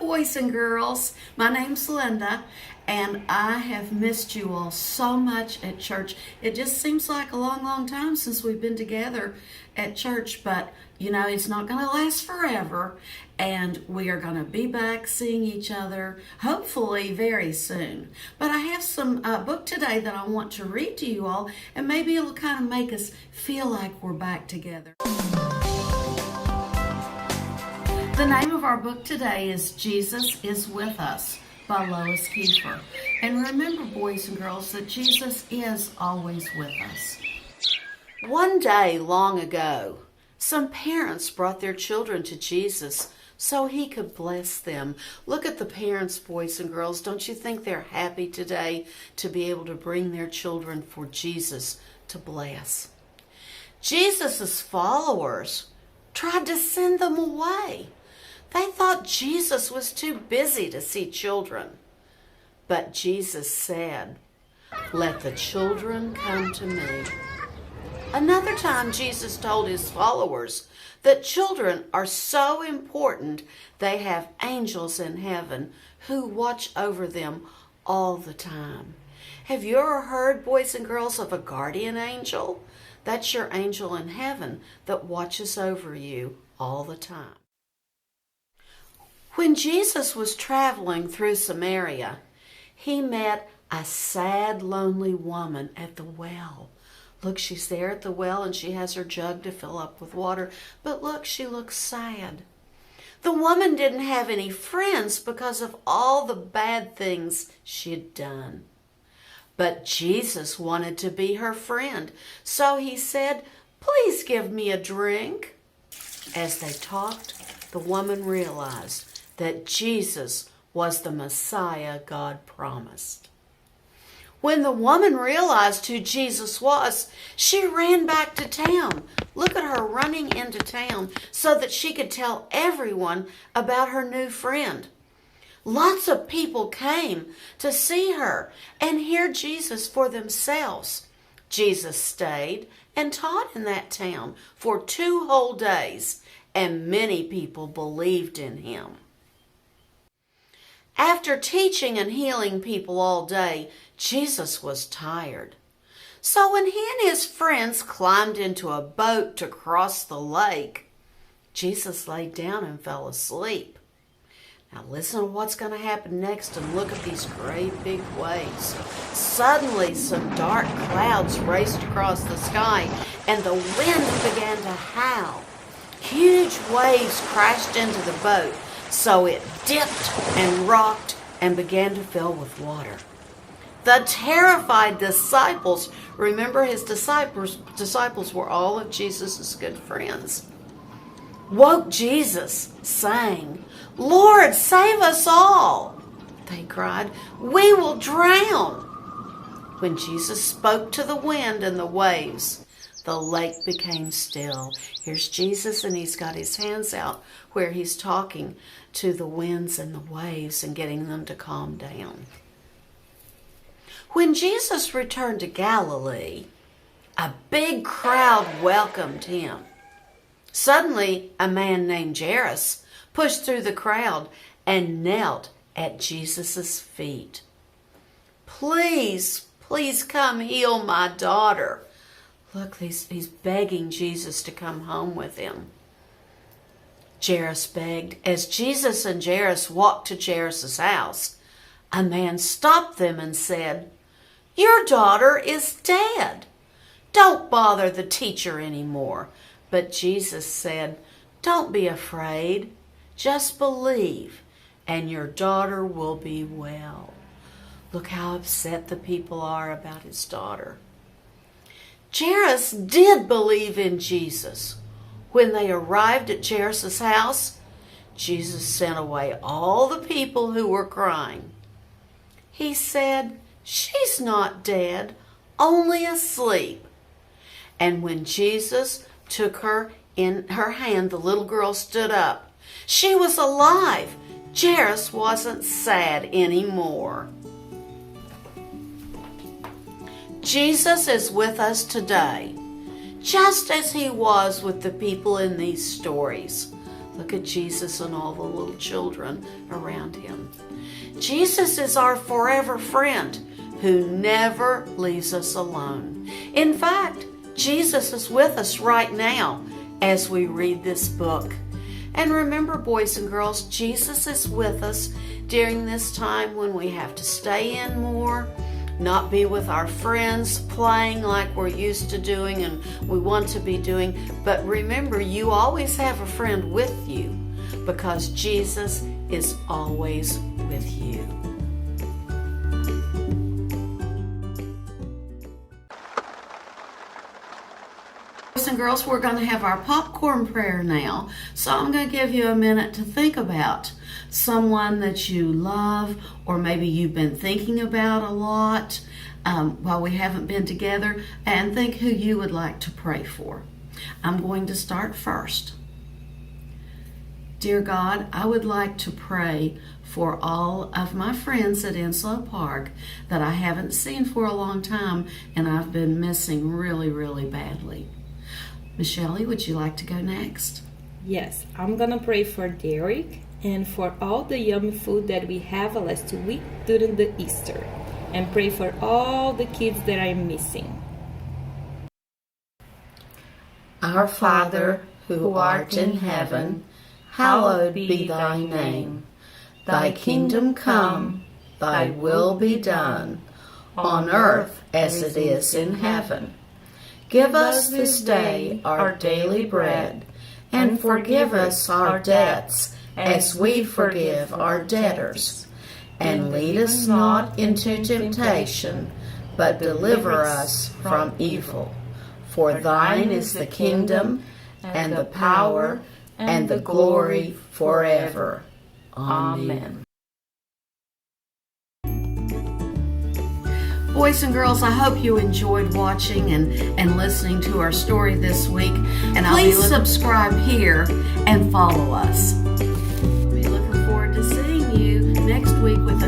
boys and girls. My name's Linda, and I have missed you all so much at church. It just seems like a long, long time since we've been together at church, but you know, it's not going to last forever, and we are going to be back seeing each other, hopefully very soon. But I have some book today that I want to read to you all, and maybe it'll kind of make us feel like we're back together. The name of our book today is Jesus is With Us by Lois Kiefer. And remember, boys and girls, that Jesus is always with us. One day long ago, some parents brought their children to Jesus so he could bless them. Look at the parents, boys and girls. Don't you think they're happy today to be able to bring their children for Jesus to bless? Jesus' followers tried to send them away. They thought Jesus was too busy to see children. But Jesus said, "Let the children come to me." Another time, Jesus told his followers that children are so important they have angels in heaven who watch over them all the time. Have you ever heard, boys and girls, of a guardian angel? That's your angel in heaven that watches over you all the time. When Jesus was traveling through Samaria, he met a sad, lonely woman at the well. Look, she's there at the well and she has her jug to fill up with water. But look, she looks sad. The woman didn't have any friends because of all the bad things she'd done. But Jesus wanted to be her friend, so he said, "Please give me a drink." As they talked, the woman realized that Jesus was the Messiah God promised. When the woman realized who Jesus was, she ran back to town. Look at her running into town so that she could tell everyone about her new friend. Lots of people came to see her and hear Jesus for themselves. Jesus stayed and taught in that town for 2 whole days, and many people believed in him. After teaching and healing people all day, Jesus was tired. So when he and his friends climbed into a boat to cross the lake, Jesus laid down and fell asleep. Now listen to what's going to happen next and look at these great big waves. Suddenly some dark clouds raced across the sky and the wind began to howl. Huge waves crashed into the boat, so it dipped and rocked and began to fill with water. The terrified disciples, remember his disciples were all of Jesus' good friends, woke Jesus, saying, "Lord, save us all." They cried, "We will drown." When Jesus spoke to the wind and the waves, the lake became still. Here's Jesus, and he's got his hands out where he's talking to the winds and the waves and getting them to calm down. When Jesus returned to Galilee, a big crowd welcomed him. Suddenly, a man named Jairus pushed through the crowd and knelt at Jesus' feet. Please come heal my daughter." Look, he's begging Jesus to come home with him. Jairus begged. As Jesus and Jairus walked to Jairus' house, a man stopped them and said, "Your daughter is dead. Don't bother the teacher anymore." But Jesus said, "Don't be afraid. Just believe, and your daughter will be well." Look how upset the people are about his daughter. Jairus did believe in Jesus. When they arrived at Jairus' house, Jesus sent away all the people who were crying. He said, "She's not dead, only asleep." And when Jesus took her in her hand, the little girl stood up. She was alive. Jairus wasn't sad anymore. Jesus is with us today, just as he was with the people in these stories. Look at Jesus and all the little children around him. Jesus is our forever friend who never leaves us alone. In fact, Jesus is with us right now as we read this book. And remember, boys and girls, Jesus is with us during this time when we have to stay in more, not be with our friends playing like we're used to doing and we want to be doing. But remember, you always have a friend with you because Jesus is always with you. Boys and girls, we're going to have our popcorn prayer now. So I'm going to give you a minute to think about someone that you love, or maybe you've been thinking about a lot while we haven't been together, and think who you would like to pray for. I'm going to start first. Dear God, I would like to pray for all of my friends at Enslow Park that I haven't seen for a long time and I've been missing really, really badly. Michelle, would you like to go next? Yes, I'm gonna pray for Derek and for all the yummy food that we have last week during the Easter, and pray for all the kids that I'm missing. Our Father, who art in heaven, hallowed be thy name. Thy kingdom come, thy will be done, on earth as it is in heaven. Give us this day our daily bread, and forgive us our debts as we forgive our debtors. And lead us not into temptation, but deliver us from evil. For thine is the kingdom, and the power, and the glory forever. Amen. Boys and girls, I hope you enjoyed watching and listening to our story this week. And please subscribe here and follow us. I'll be looking forward to seeing you next week with